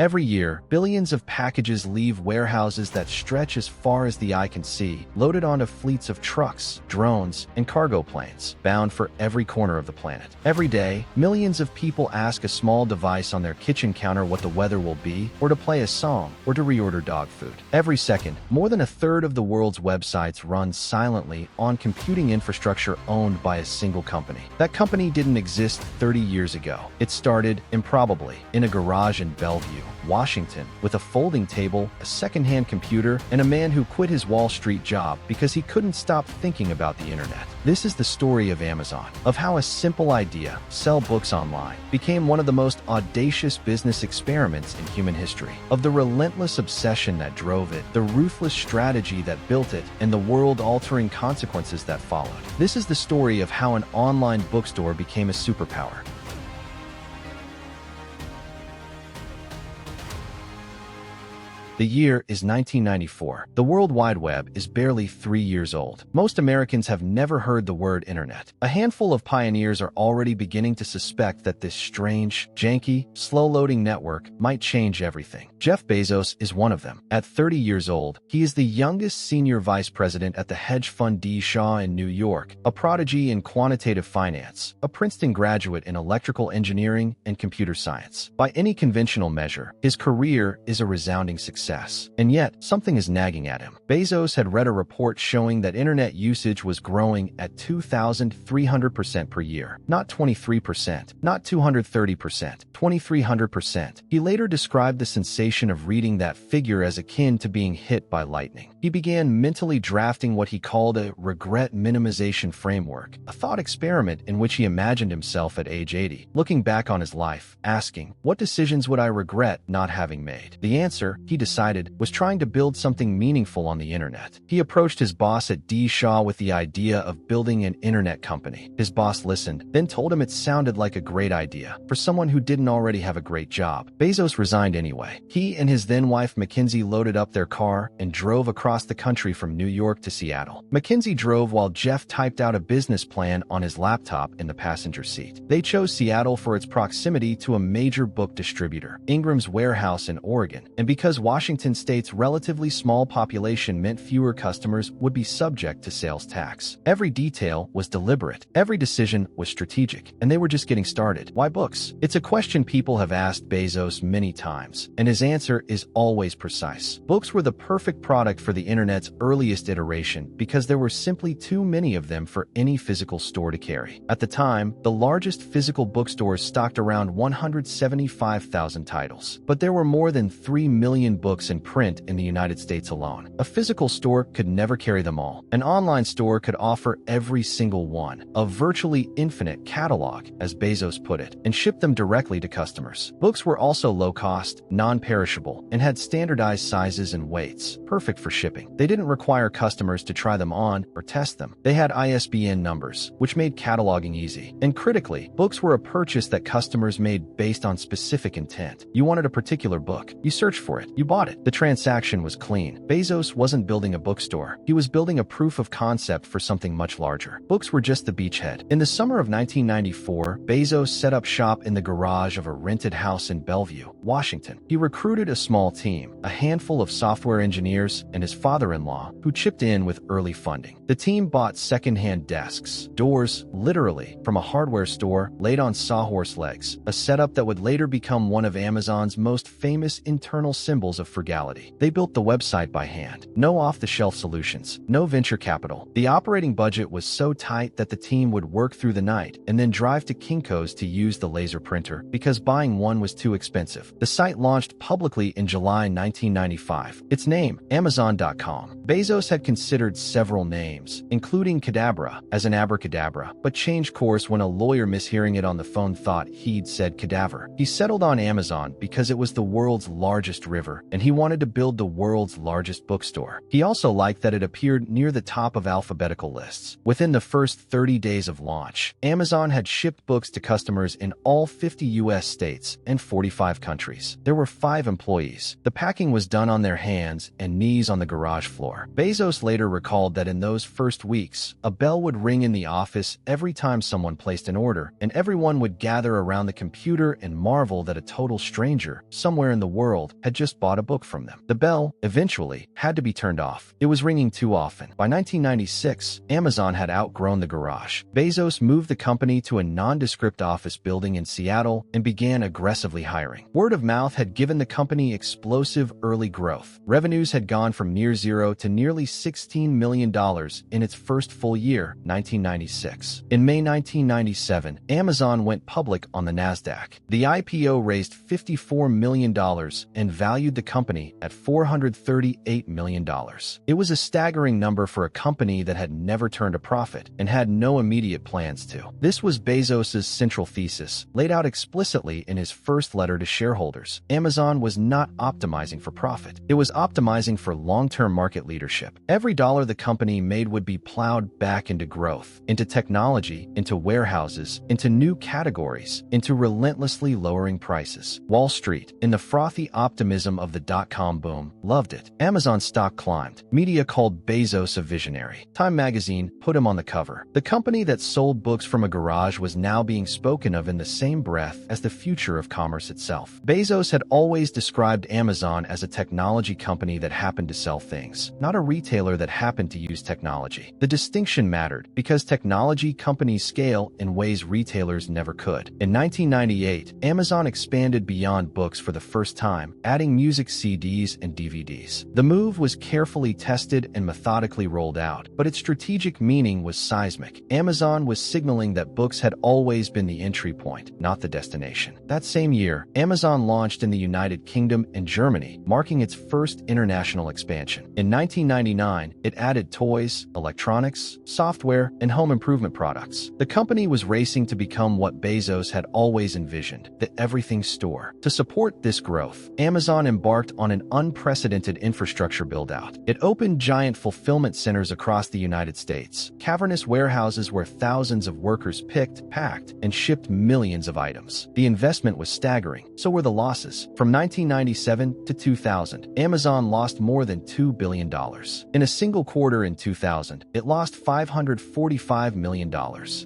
Every year, billions of packages leave warehouses that stretch as far as the eye can see, loaded onto fleets of trucks, drones, and cargo planes, bound for every corner of the planet. Every day, millions of people ask a small device on their kitchen counter what the weather will be, or to play a song, or to reorder dog food. Every second, more than a third of the world's websites run silently on computing infrastructure owned by a single company. That company didn't exist 30 years ago. It started, improbably, in a garage in Bellevue, Washington, with a folding table, a second-hand computer, and a man who quit his Wall Street job because he couldn't stop thinking about the internet. This is the story of Amazon, of how a simple idea, sell books online, became one of the most audacious business experiments in human history, of the relentless obsession that drove it, the ruthless strategy that built it, and the world-altering consequences that followed. This is the story of how an online bookstore became a superpower. The year is 1994. The World Wide Web is barely 3 years old. Most Americans have never heard the word internet. A handful of pioneers are already beginning to suspect that this strange, janky, slow-loading network might change everything. Jeff Bezos is one of them. At 30 years old, he is the youngest senior vice president at the hedge fund D. Shaw in New York, a prodigy in quantitative finance, a Princeton graduate in electrical engineering and computer science. By any conventional measure, his career is a resounding success. And yet, something is nagging at him. Bezos had read a report showing that internet usage was growing at 2,300% per year. Not 23%, not 230%, 2,300%. He later described the sensation of reading that figure as akin to being hit by lightning. He began mentally drafting what he called a regret minimization framework, a thought experiment in which he imagined himself at age 80, looking back on his life, asking, what decisions would I regret not having made? The answer, he decided, was trying to build something meaningful on the internet. He approached his boss at D. Shaw with the idea of building an internet company. His boss listened, then told him it sounded like a great idea for someone who didn't already have a great job. Bezos resigned anyway. He and his then-wife Mackenzie loaded up their car and drove across the country from New York to Seattle. Mackenzie drove while Jeff typed out a business plan on his laptop in the passenger seat. They chose Seattle for its proximity to a major book distributor, Ingram's Warehouse in Oregon, and because Washington State's relatively small population meant fewer customers would be subject to sales tax. Every detail was deliberate. Every decision was strategic. And they were just getting started. Why books? It's a question people have asked Bezos many times, and his answer is always precise. Books were the perfect product for the internet's earliest iteration because there were simply too many of them for any physical store to carry. At the time, the largest physical bookstores stocked around 175,000 titles. But there were more than 3 million books in print in the United States alone. A physical store could never carry them all. An online store could offer every single one, a virtually infinite catalog, as Bezos put it, and ship them directly to customers. Books were also low-cost, non-perishable, and had standardized sizes and weights, perfect for shipping. They didn't require customers to try them on or test them. They had ISBN numbers, which made cataloging easy. And critically, books were a purchase that customers made based on specific intent. You wanted a particular book. You searched for it. You bought it. The transaction was clean. Bezos wasn't building a bookstore. He was building a proof of concept for something much larger. Books were just the beachhead. In the summer of 1994, Bezos set up shop in the garage of a rented house in Bellevue, Washington. He recruited a small team, a handful of software engineers, and his father-in-law, who chipped in with early funding. The team bought second-hand desks, doors, literally, from a hardware store, laid on sawhorse legs, a setup that would later become one of Amazon's most famous internal symbols of frugality. They built the website by hand. No off-the-shelf solutions, no venture capital. The operating budget was so tight that the team would work through the night and then drive to Kinko's to use the laser printer because buying one was too expensive. The site launched publicly in July 1995. Its name, Amazon.com. Bezos had considered several names, including Cadabra as an abracadabra, but changed course when a lawyer mishearing it on the phone thought he'd said cadaver. He settled on Amazon because it was the world's largest river and and he wanted to build the world's largest bookstore. He also liked that it appeared near the top of alphabetical lists. Within the first 30 days of launch, Amazon had shipped books to customers in all 50 U.S. states and 45 countries. There were 5 employees. The packing was done on their hands and knees on the garage floor. Bezos later recalled that in those first weeks, a bell would ring in the office every time someone placed an order, and everyone would gather around the computer and marvel that a total stranger, somewhere in the world, had just bought a book from them. The bell, eventually, had to be turned off. It was ringing too often. By 1996, Amazon had outgrown the garage. Bezos moved the company to a nondescript office building in Seattle and began aggressively hiring. Word of mouth had given the company explosive early growth. Revenues had gone from near zero to nearly $16 million in its first full year, 1996. In May 1997, Amazon went public on the NASDAQ. The IPO raised $54 million and valued the company at $438 million. It was a staggering number for a company that had never turned a profit and had no immediate plans to. This was Bezos's central thesis, laid out explicitly in his first letter to shareholders. Amazon was not optimizing for profit. It was optimizing for long-term market leadership. Every dollar the company made would be plowed back into growth, into technology, into warehouses, into new categories, into relentlessly lowering prices. Wall Street, in the frothy optimism of the dot-com boom, loved it. Amazon stock climbed. Media called Bezos a visionary. Time magazine put him on the cover. The company that sold books from a garage was now being spoken of in the same breath as the future of commerce itself. Bezos had always described Amazon as a technology company that happened to sell things, not a retailer that happened to use technology. The distinction mattered because technology companies scale in ways retailers never could. In 1998, Amazon expanded beyond books for the first time, adding music CDs and DVDs. The move was carefully tested and methodically rolled out, but its strategic meaning was seismic. Amazon was signaling that books had always been the entry point, not the destination. That same year, Amazon launched in the United Kingdom and Germany, marking its first international expansion. In 1999, it added toys, electronics, software, and home improvement products. The company was racing to become what Bezos had always envisioned, the everything store. To support this growth, Amazon embarked on an unprecedented infrastructure build-out. It opened giant fulfillment centers across the United States, cavernous warehouses where thousands of workers picked, packed, and shipped millions of items. The investment was staggering, so were the losses. From 1997 to 2000, Amazon lost more than $2 billion. In a single quarter in 2000, it lost $545 million.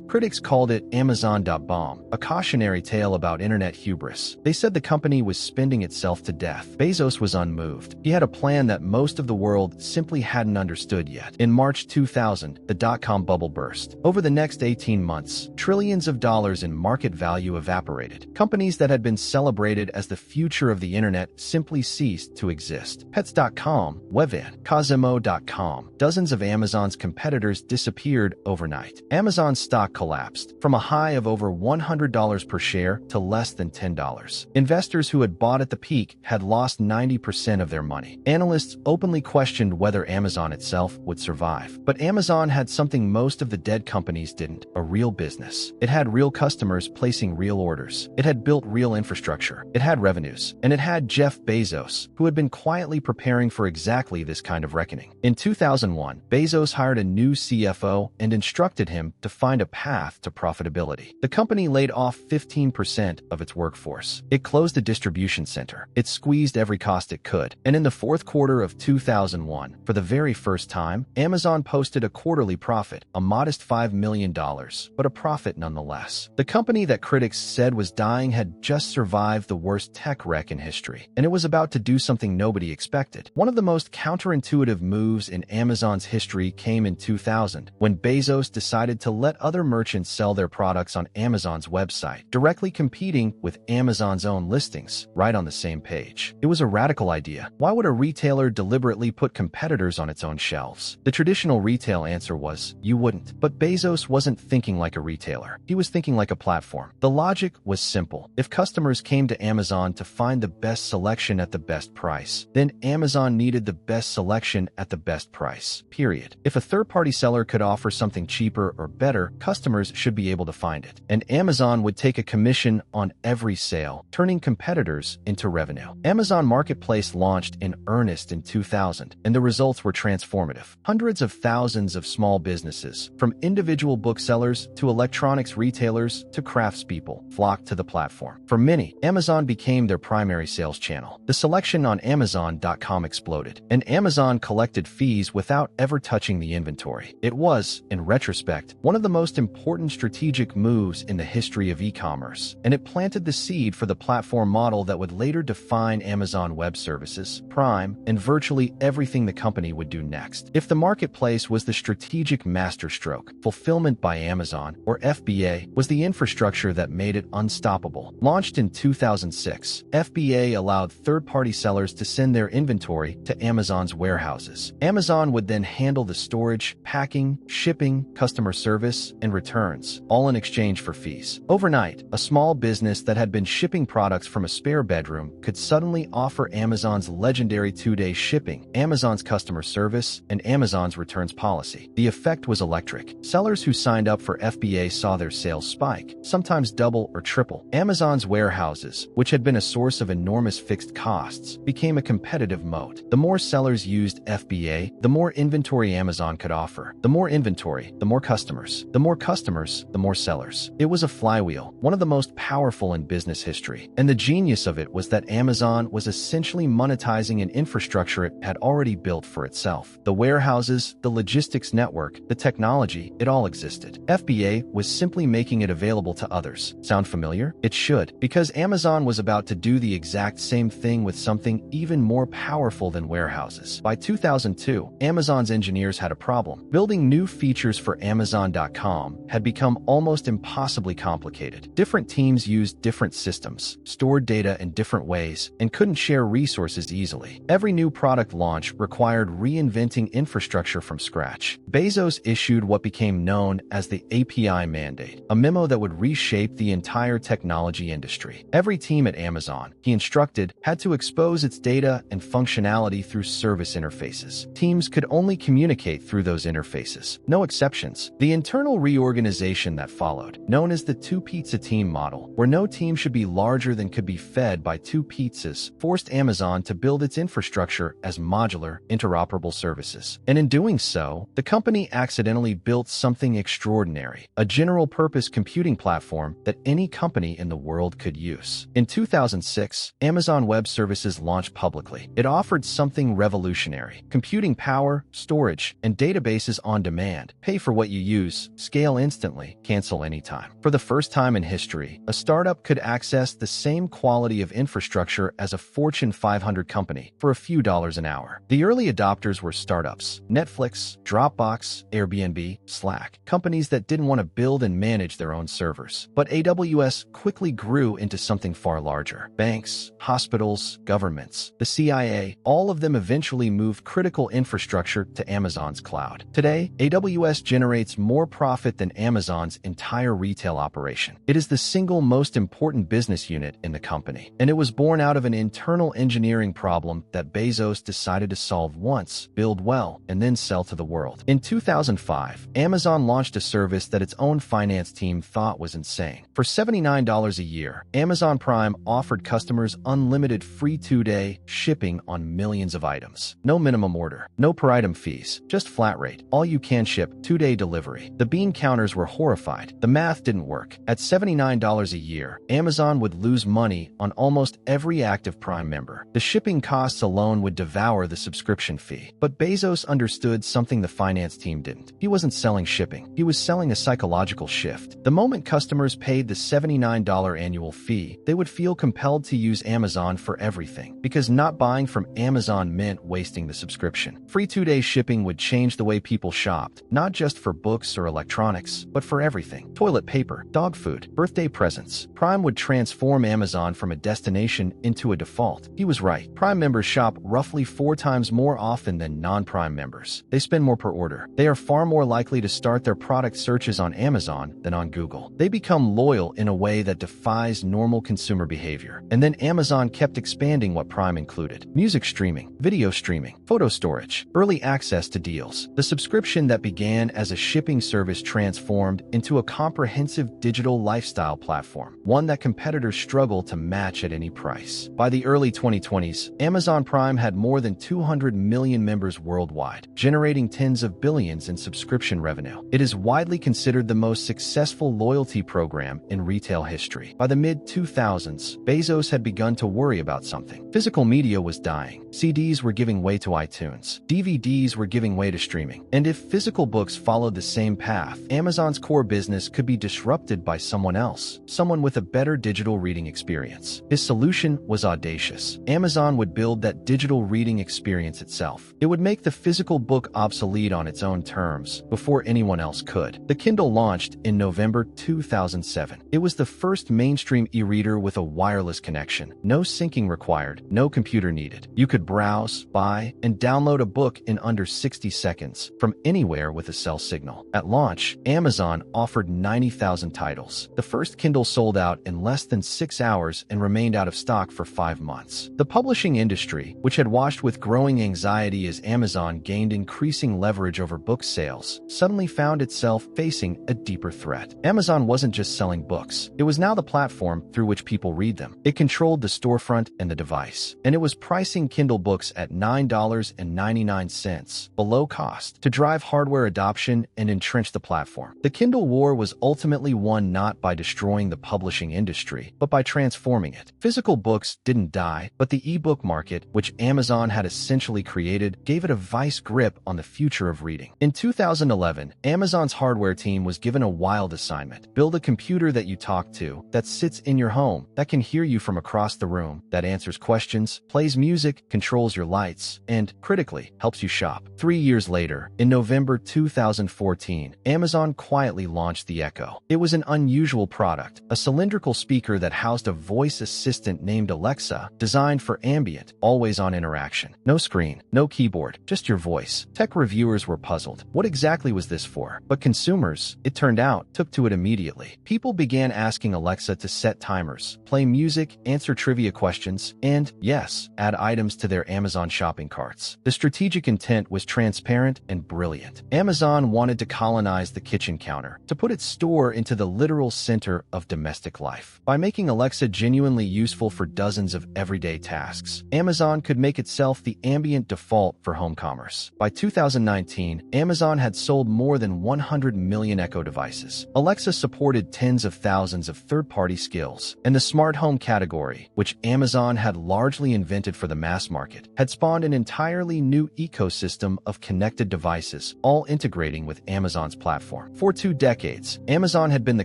Critics called it Amazon.bomb, a cautionary tale about internet hubris. They said the company was spending itself to death. Bezos was unmoved. He had a plan that most of the world simply hadn't understood yet. In March 2000, the dot-com bubble burst. Over the next 18 months, trillions of dollars in market value evaporated. Companies that had been celebrated as the future of the internet simply ceased to exist. Pets.com, Wevan, Cosimo.com, dozens of Amazon's competitors disappeared overnight. Amazon's stock collapsed, from a high of over $100 per share to less than $10. Investors who had bought at the peak had lost 90% of their money. Analysts openly questioned whether Amazon itself would survive. But Amazon had something most of the dead companies didn't: a real business. It had real customers placing real orders. It had built real infrastructure. It had revenues. And it had Jeff Bezos, who had been quietly preparing for exactly this kind of reckoning. In 2001, Bezos hired a new CFO and instructed him to find a path to profitability. The company laid off 15% of its workforce. It closed a distribution center. It squeezed every cost it could. And in the fourth quarter of 2001, for the very first time, Amazon posted a quarterly profit, a modest $5 million, but a profit nonetheless. The company that critics said was dying had just survived the worst tech wreck in history, and it was about to do something nobody expected. One of the most counterintuitive moves in Amazon's history came in 2000, when Bezos decided to let other merchants sell their products on Amazon's website, directly competing with Amazon's own listings, right on the same page. It was a radical idea. Why would a retailer deliberately put competitors on its own shelves? The traditional retail answer was, you wouldn't. But Bezos wasn't thinking like a retailer. He was thinking like a platform. The logic was simple. If customers came to Amazon to find the best selection at the best price, then Amazon needed the best selection at the best price, period. If a third-party seller could offer something cheaper or better, customers should be able to find it. And Amazon would take a commission on every sale, turning competitors into revenue. Amazon marketing marketplace launched in earnest in 2000, and the results were transformative. Hundreds of thousands of small businesses, from individual booksellers to electronics retailers to craftspeople, flocked to the platform. For many, Amazon became their primary sales channel. The selection on Amazon.com exploded, and Amazon collected fees without ever touching the inventory. It was, in retrospect, one of the most important strategic moves in the history of e-commerce, and it planted the seed for the platform model that would later define Amazon Web Services, Prime, and virtually everything the company would do next. If the marketplace was the strategic masterstroke, fulfillment by Amazon, or FBA, was the infrastructure that made it unstoppable. Launched in 2006, FBA allowed third-party sellers to send their inventory to Amazon's warehouses. Amazon would then handle the storage, packing, shipping, customer service, and returns, all in exchange for fees. Overnight, a small business that had been shipping products from a spare bedroom could suddenly offer Amazon's legendary 2-day shipping, Amazon's customer service, and Amazon's returns policy. The effect was electric. Sellers who signed up for FBA saw their sales spike, sometimes double or triple. Amazon's warehouses, which had been a source of enormous fixed costs, became a competitive moat. The more sellers used FBA, the more inventory Amazon could offer. The more inventory, the more customers. The more customers, the more sellers. It was a flywheel, one of the most powerful in business history. And the genius of it was that Amazon was essentially monetizing an infrastructure it had already built for itself. The warehouses, the logistics network, the technology, it all existed. FBA was simply making it available to others. Sound familiar? It should, because Amazon was about to do the exact same thing with something even more powerful than warehouses. By 2002, Amazon's engineers had a problem. Building new features for Amazon.com had become almost impossibly complicated. Different teams used different systems, stored data in different ways, and couldn't share resources easily. Every new product launch required reinventing infrastructure from scratch. Bezos issued what became known as the API mandate, a memo that would reshape the entire technology industry. Every team at Amazon, he instructed, had to expose its data and functionality through service interfaces. Teams could only communicate through those interfaces. No exceptions. The internal reorganization that followed, known as the two-pizza team model, where no team should be larger than could be fed by two pizzas, forced Amazon to build its infrastructure as modular, interoperable services. And in doing so, the company accidentally built something extraordinary, a general-purpose computing platform that any company in the world could use. In 2006, Amazon Web Services launched publicly. It offered something revolutionary: computing power, storage, and databases on demand. Pay for what you use, scale instantly, cancel anytime. For the first time in history, a startup could access the same quality of infrastructure as a Fortune 500 company for a few dollars an hour. The early adopters were startups: Netflix, Dropbox, Airbnb, Slack, companies that didn't want to build and manage their own servers. But AWS quickly grew into something far larger. Banks, hospitals, governments, the CIA, all of them eventually moved critical infrastructure to Amazon's cloud. Today, AWS generates more profit than Amazon's entire retail operation. It is the single most important business unit in the company, and it was born out of an internal engineering problem that Bezos decided to solve once, build well, and then sell to the world. In 2005, Amazon launched a service that its own finance team thought was insane. For $79 a year, Amazon Prime offered customers unlimited free 2-day shipping on millions of items. No minimum order, no per item fees, just flat rate, all you can ship, 2-day delivery. The bean counters were horrified. The math didn't work. At $79 a year, Amazon would lose money on almost every active Prime member. The shipping costs alone would devour the subscription fee. But Bezos understood something the finance team didn't. He wasn't selling shipping. He was selling a psychological shift. The moment customers paid the $79 annual fee, they would feel compelled to use Amazon for everything, because not buying from Amazon meant wasting the subscription. Free 2-day shipping would change the way people shopped, not just for books or electronics, but for everything. Toilet paper, dog food, birthday presents. Prime would transform Amazon from a destination into a default. He was right. Prime members shop roughly 4 times more often than non-Prime members. They spend more per order. They are far more likely to start their product searches on Amazon than on Google. They become loyal in a way that defies normal consumer behavior. And then Amazon kept expanding what Prime included: music streaming, video streaming, photo storage, early access to deals. The subscription that began as a shipping service transformed into a comprehensive digital lifestyle platform, one that competitors struggle to match at any price. By the early 2020s, Amazon Prime had more than 200 million members worldwide, generating tens of billions in subscription revenue. It is widely considered the most successful loyalty program in retail history. By the mid-2000s, Bezos had begun to worry about something. Physical media was dying. CDs were giving way to iTunes. DVDs were giving way to streaming. And if physical books followed the same path, Amazon's core business could be disrupted by someone else, someone with a better digital reading experience. His solution was audacious. Amazon would build that digital reading experience itself. It would make the physical book obsolete on its own terms before anyone else could. The Kindle launched in November 2007. It was the first mainstream e-reader with a wireless connection. No syncing required, no computer needed. You could browse, buy, and download a book in under 60 seconds from anywhere with a cell signal. At launch, Amazon offered 90,000 titles. The first Kindle sold out in less than 6 hours and remained out of stock for 5 months. The publishing industry, which had watched with growing anxiety as Amazon gained increasing leverage over book sales, suddenly found itself facing a deeper threat. Amazon wasn't just selling books. It was now the platform through which people read them. It controlled the storefront and the device, and it was pricing Kindle books at $9.99, below cost, to drive hardware adoption and entrench the platform. The Kindle war was ultimately won not by destroying the publishing industry, but by transforming it. Physical books didn't die, but the ebook market, which Amazon had essentially created, gave it a vice grip on the future of reading. In 2011, Amazon's hardware team was given a wild assignment: build a computer that you talk to, that sits in your home, that can hear you from across the room, that answers questions, plays music, controls your lights, and, critically, helps you shop. 3 years later, in November 2014, Amazon quietly launched the Echo. It was an unusual product, a cylindrical speaker that housed a voice assistant named Alexa, designed for ambient, always-on interaction. No screen, no keyboard, just your voice. Tech reviewers were puzzled. What exactly was this for? But consumers, it turned out, took to it immediately. People began asking Alexa to set timers, play music, answer trivia questions, and, yes, add items to their Amazon shopping carts. The strategic intent was transparent and brilliant. Amazon wanted to colonize the kitchen counter, to put its store into the literal center of domestic life. By making Alexa genuinely useful for dozens of everyday tasks, Amazon could make itself the ambient default for home commerce. By 2019, Amazon had sold more than 100 million Echo devices. Alexa supported tens of thousands of third-party skills, and the smart home category, which Amazon had largely invented for the mass market, had spawned an entirely new ecosystem of connected devices, all integrating with Amazon's platform. For 2 decades, Amazon had been the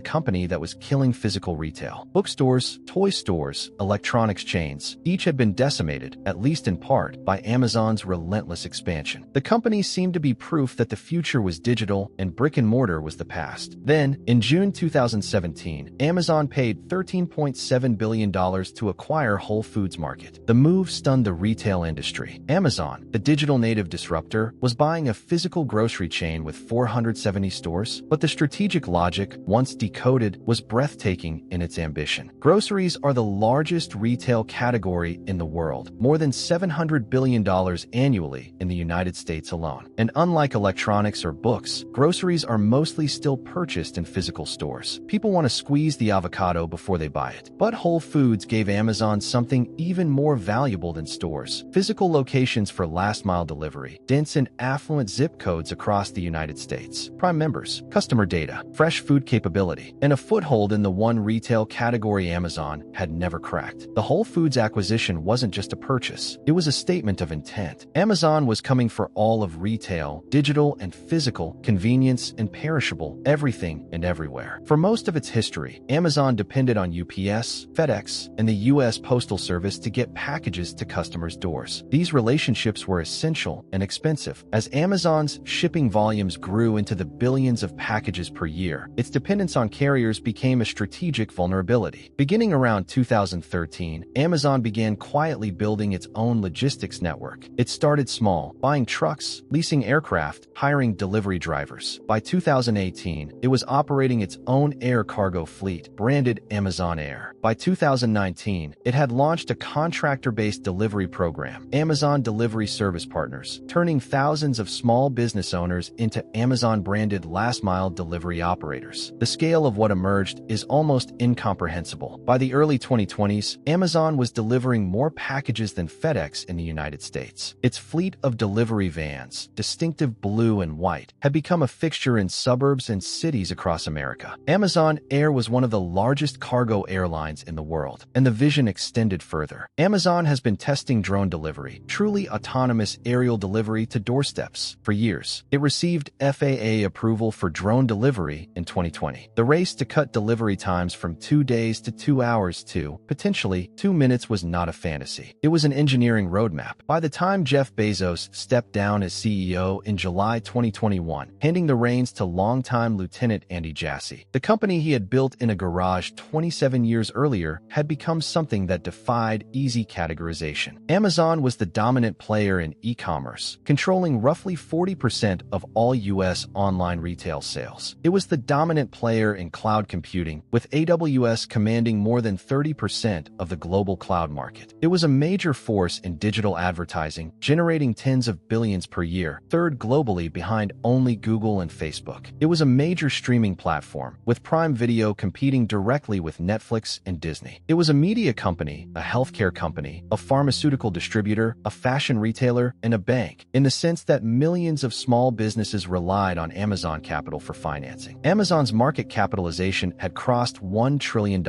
company that was killing physical retail. Bookstores, toy stores, electronics chains, each had been decimated, at least in part, by Amazon's relentless expansion. The company seemed to be proof that the future was digital and brick-and-mortar was the past. Then, in June 2017, Amazon paid $13.7 billion to acquire Whole Foods Market. The move stunned the retail industry. Amazon, the digital native disruptor, was buying a physical grocery chain with 470 stores, but the strategic logic, once decoded, was breathtaking in its ambition. Groceries are the largest retail category in the world, more than $700 billion annually in the United States alone. And unlike electronics or books, groceries are mostly still purchased in physical stores. People want to squeeze the avocado before they buy it. But Whole Foods gave Amazon something even more valuable than stores: physical locations for last-mile delivery, dense and affluent zip codes across the United States, Prime members, customer data, fresh food capability, and a foothold in the one retail category Amazon had never cracked. The Whole Foods acquisition wasn't just a purchase, it was a statement of intent. Amazon was coming for all of retail, digital and physical, convenience and perishable, everything and everywhere. For most of its history, Amazon depended on UPS, FedEx, and the U.S. Postal Service to get packages to customers' doors. These relationships were essential and expensive. As Amazon's shipping volumes grew into the billions of packages per year, its dependence on carriers became a strategic vulnerability. Beginning around 2013, Amazon began quietly building its own logistics network. It started small, buying trucks, leasing aircraft, hiring delivery drivers. By 2018, it was operating its own air cargo fleet, branded Amazon Air. By 2019, it had launched a contractor-based delivery program, Amazon Delivery Service Partners, turning thousands of small business owners into Amazon-branded last-mile delivery operators. The scale of what emerged is almost incomprehensible. By the early 2020s, Amazon was delivering delivering more packages than FedEx in the United States. Its fleet of delivery vans, distinctive blue and white, had become a fixture in suburbs and cities across America. Amazon Air was one of the largest cargo airlines in the world, and the vision extended further. Amazon has been testing drone delivery, truly autonomous aerial delivery to doorsteps, for years. It received FAA approval for drone delivery in 2020. The race to cut delivery times from 2 days to 2 hours to, potentially, 2 minutes was not a fantasy. It was an engineering roadmap. By the time Jeff Bezos stepped down as CEO in July 2021, handing the reins to longtime Lieutenant Andy Jassy, the company he had built in a garage 27 years earlier had become something that defied easy categorization. Amazon was the dominant player in e-commerce, controlling roughly 40% of all U.S. online retail sales. It was the dominant player in cloud computing, with AWS commanding more than 30% of the global cloud market. It was a major force in digital advertising, generating tens of billions per year, third globally behind only Google and Facebook. It was a major streaming platform, with Prime Video competing directly with Netflix and Disney. It was a media company, a healthcare company, a pharmaceutical distributor, a fashion retailer, and a bank, in the sense that millions of small businesses relied on Amazon capital for financing. Amazon's market capitalization had crossed $1 trillion.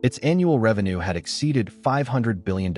Its annual revenue had exceeded $500 billion.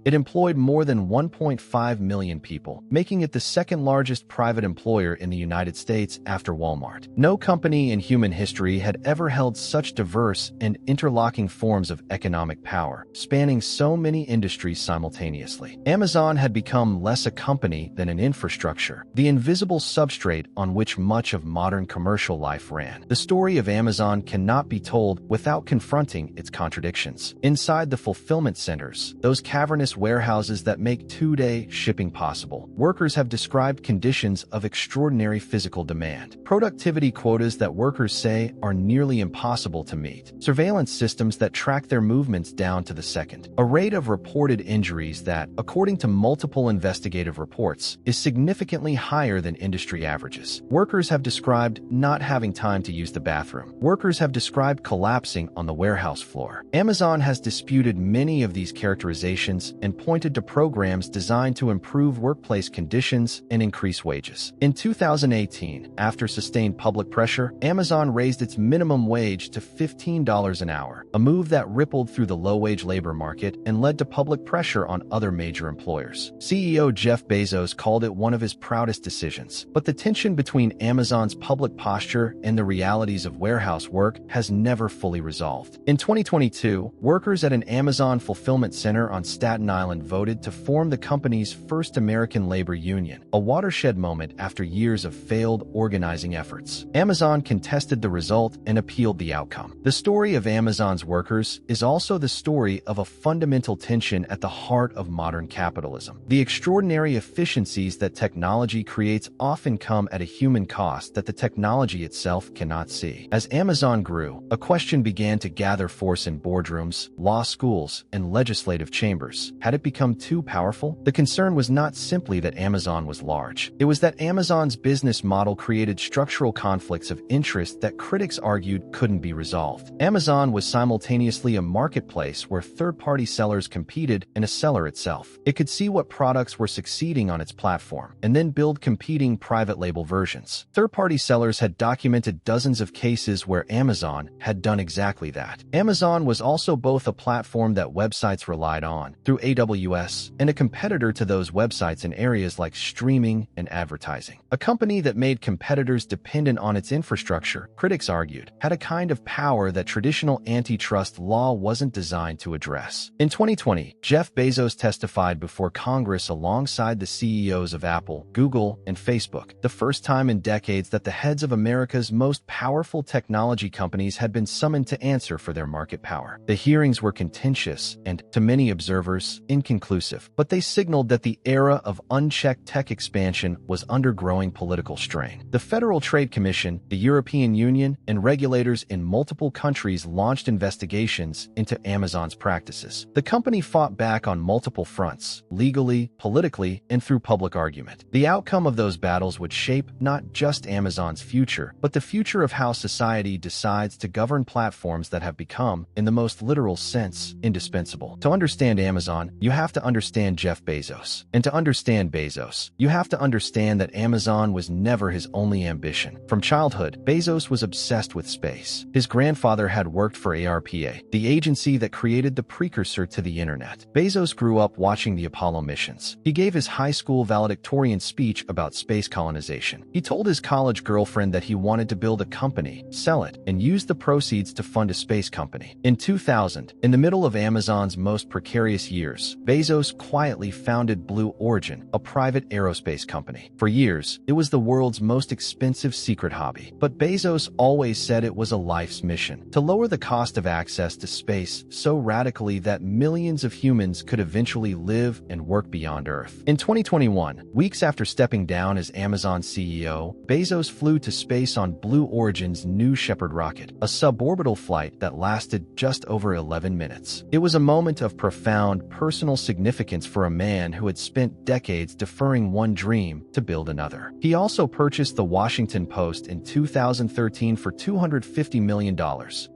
It employed more than 1.5 million people, making it the second largest private employer in the United States after Walmart. No company in human history had ever held such diverse and interlocking forms of economic power, spanning so many industries simultaneously. Amazon had become less a company than an infrastructure, the invisible substrate on which much of modern commercial life ran. The story of Amazon cannot be told without confronting its contradictions. Inside the fulfillment centers, those cavernous warehouses that make two-day shipping possible, workers have described conditions of extraordinary physical demand. Productivity quotas that workers say are nearly impossible to meet. Surveillance systems that track their movements down to the second. A rate of reported injuries that, according to multiple investigative reports, is significantly higher than industry averages. Workers have described not having time to use the bathroom. Workers have described collapsing on the warehouse floor. Amazon has disputed many of these characterizations and pointed to programs designed to improve workplace conditions and increase wages. In 2018, after sustained public pressure, Amazon raised its minimum wage to $15 an hour, a move that rippled through the low-wage labor market and led to public pressure on other major employers. CEO Jeff Bezos called it one of his proudest decisions, but the tension between Amazon's public posture and the realities of warehouse work has never fully resolved. In 2022, workers at an Amazon fulfillment center on Staten Island voted to form the company's first American labor union, a watershed moment after years of failed organizing efforts. Amazon contested the result and appealed the outcome. The story of Amazon's workers is also the story of a fundamental tension at the heart of modern capitalism. The extraordinary efficiencies that technology creates often come at a human cost that the technology itself cannot see. As Amazon grew, a question began to gather force in boardrooms, law schools, and legislative chambers. Had it become too powerful? The concern was not simply that Amazon was large. It was that Amazon's business model created structural conflicts of interest that critics argued couldn't be resolved. Amazon was simultaneously a marketplace where third-party sellers competed and a seller itself. It could see what products were succeeding on its platform and then build competing private label versions. Third-party sellers had documented dozens of cases where Amazon had done exactly that. Amazon was also both a platform that websites relied on through AWS and a competitor to those websites in areas like streaming and advertising. A company that made competitors dependent on its infrastructure, critics argued, had a kind of power that traditional antitrust law wasn't designed to address. In 2020, Jeff Bezos testified before Congress alongside the CEOs of Apple, Google, and Facebook, the first time in decades that the heads of America's most powerful technology companies had been summoned to answer for their market power. The hearings were contentious and, to many observers, inconclusive, but they signaled that the era of unchecked tech expansion was under growing political strain. The Federal Trade Commission, the European Union, and regulators in multiple countries launched investigations into Amazon's practices. The company fought back on multiple fronts, legally, politically, and through public argument. The outcome of those battles would shape not just Amazon's future, but the future of how society decides to govern platforms that have become, in the most literal sense, indispensable. simple. To understand Amazon, you have to understand Jeff Bezos. And to understand Bezos, you have to understand that Amazon was never his only ambition. From childhood, Bezos was obsessed with space. His grandfather had worked for ARPA, the agency that created the precursor to the internet. Bezos grew up watching the Apollo missions. He gave his high school valedictorian speech about space colonization. He told his college girlfriend that he wanted to build a company, sell it, and use the proceeds to fund a space company. In 2000, in the middle of Amazon's most precarious years, Bezos quietly founded Blue Origin, a private aerospace company. For years, it was the world's most expensive secret hobby. But Bezos always said it was a life's mission, to lower the cost of access to space so radically that millions of humans could eventually live and work beyond Earth. In 2021, weeks after stepping down as Amazon CEO, Bezos flew to space on Blue Origin's New Shepard rocket, a suborbital flight that lasted just over 11 minutes. It was a moment of profound personal significance for a man who had spent decades deferring one dream to build another. He also purchased the Washington Post in 2013 for $250 million,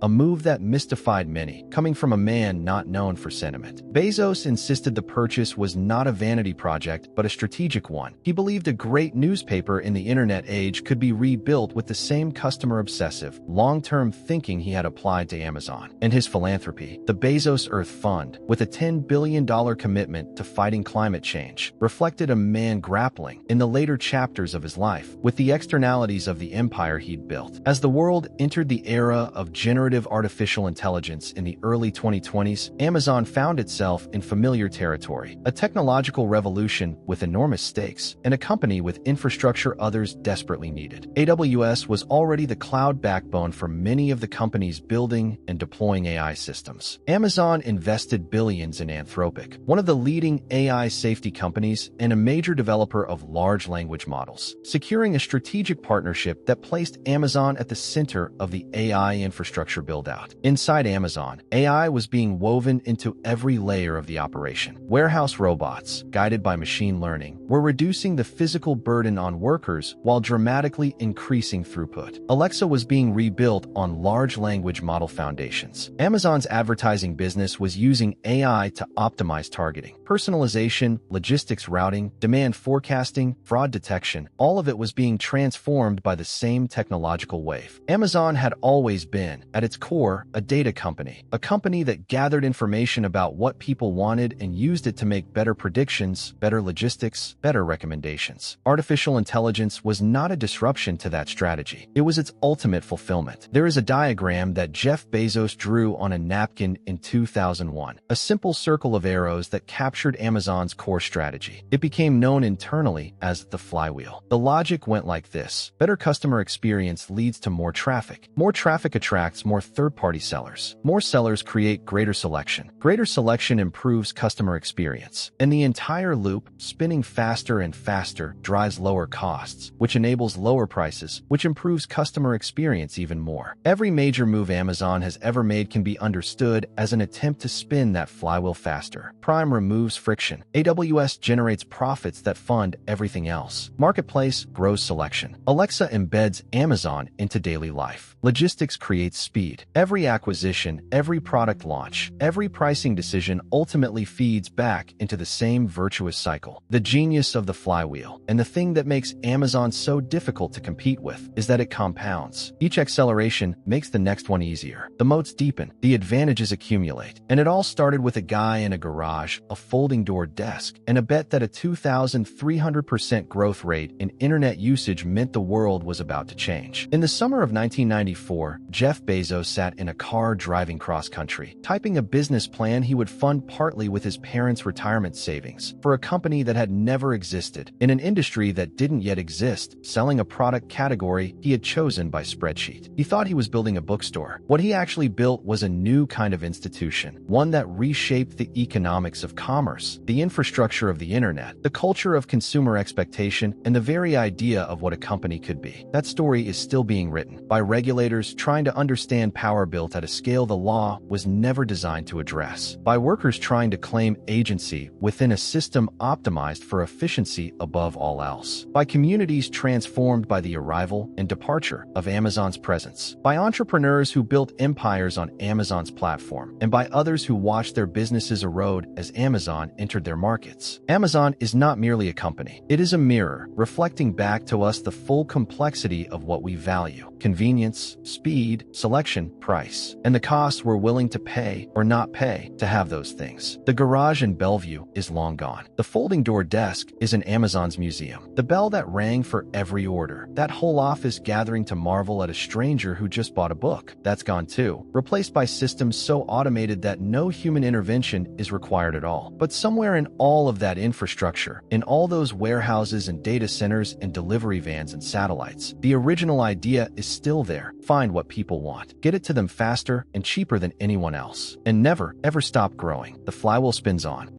a move that mystified many, coming from a man not known for sentiment. Bezos insisted the purchase was not a vanity project, but a strategic one. He believed a great newspaper in the internet age could be rebuilt with the same customer-obsessive, long-term thinking he had applied to Amazon. And his philanthropy, the Bezos Earth Fund, with a $10 billion commitment to fighting climate change, reflected a man grappling, in the later chapters of his life, with the externalities of the empire he'd built. As the world entered the era of generative artificial intelligence in the early 2020s, Amazon found itself in familiar territory, a technological revolution with enormous stakes, and a company with infrastructure others desperately needed. AWS was already the cloud backbone for many of the companies building and deploying AI systems. Amazon invested billions in Anthropic, one of the leading AI safety companies and a major developer of large language models, securing a strategic partnership that placed Amazon at the center of the AI infrastructure build-out. Inside Amazon, AI was being woven into every layer of the operation. Warehouse robots, guided by machine learning, were reducing the physical burden on workers while dramatically increasing throughput. Alexa was being rebuilt on large language model foundations. Amazon's advertising business was using AI to optimize targeting, personalization, logistics routing, demand forecasting, fraud detection. All of it was being transformed by the same technological wave. Amazon had always been, at its core, a data company, a company that gathered information about what people wanted and used it to make better predictions, better logistics, better recommendations. Artificial intelligence was not a disruption to that strategy. It was its ultimate fulfillment. There is a diagram that Jeff Bezos drew on a napkin in 2001, a simple circle of arrows that captured Amazon's core strategy. It became known internally as the flywheel. The logic went like this: better customer experience leads to more traffic. More traffic attracts more third-party sellers. More sellers create greater selection. Greater selection improves customer experience. And the entire loop, spinning faster and faster, drives lower costs, which enables lower prices, which improves customer experience even more. Every major move Amazon has ever made can be understood as an attempt to spin that flywheel faster. Prime removes friction. AWS generates profits that fund everything else. Marketplace grows selection. Alexa embeds Amazon into daily life. Logistics creates speed. Every acquisition, every product launch, every pricing decision ultimately feeds back into the same virtuous cycle. The genius of the flywheel, and the thing that makes Amazon so difficult to compete with, is that it compounds. Each acceleration makes the next one easier. The moats deepen, the advantages accumulate. And it all started with a guy in a garage, a folding door desk, and a bet that a 2,300% growth rate in internet usage meant the world was about to change. In the summer of 1994, Jeff Bezos sat in a car driving cross-country, typing a business plan he would fund partly with his parents' retirement savings for a company that had never existed, in an industry that didn't yet exist, selling a product category he had chosen by spreadsheet. He thought he was building a bookstore. What he actually built was a new kind of institution, one that reshaped the economics of commerce, the infrastructure of the internet, the culture of consumer expectation, and the very idea of what a company could be. That story is still being written by regulators trying to understand power built at a scale the law was never designed to address, by workers trying to claim agency within a system optimized for efficiency above all else, by communities transformed by the arrival and departure of Amazon's presence, by entrepreneurs who built empires on Amazon's platform, and by others who watched their businesses erode as Amazon entered their markets. Amazon is not merely a company. It is a mirror, reflecting back to us the full complexity of what we value: convenience, speed, selection, price, and the costs we're willing to pay or not pay to have those things. The garage in Bellevue is long gone. The folding door desk is in Amazon's museum. The bell that rang for every order, that whole office gathering to marvel at a stranger who just bought a book, that's gone too, replaced by systems so automated that no human intervention is required at all. But somewhere in all of that infrastructure, in all those warehouses and data centers and delivery vans and satellites, the original idea is still there. Find what people want, get it to them faster and cheaper than anyone else, and never, ever stop growing. The flywheel spins on.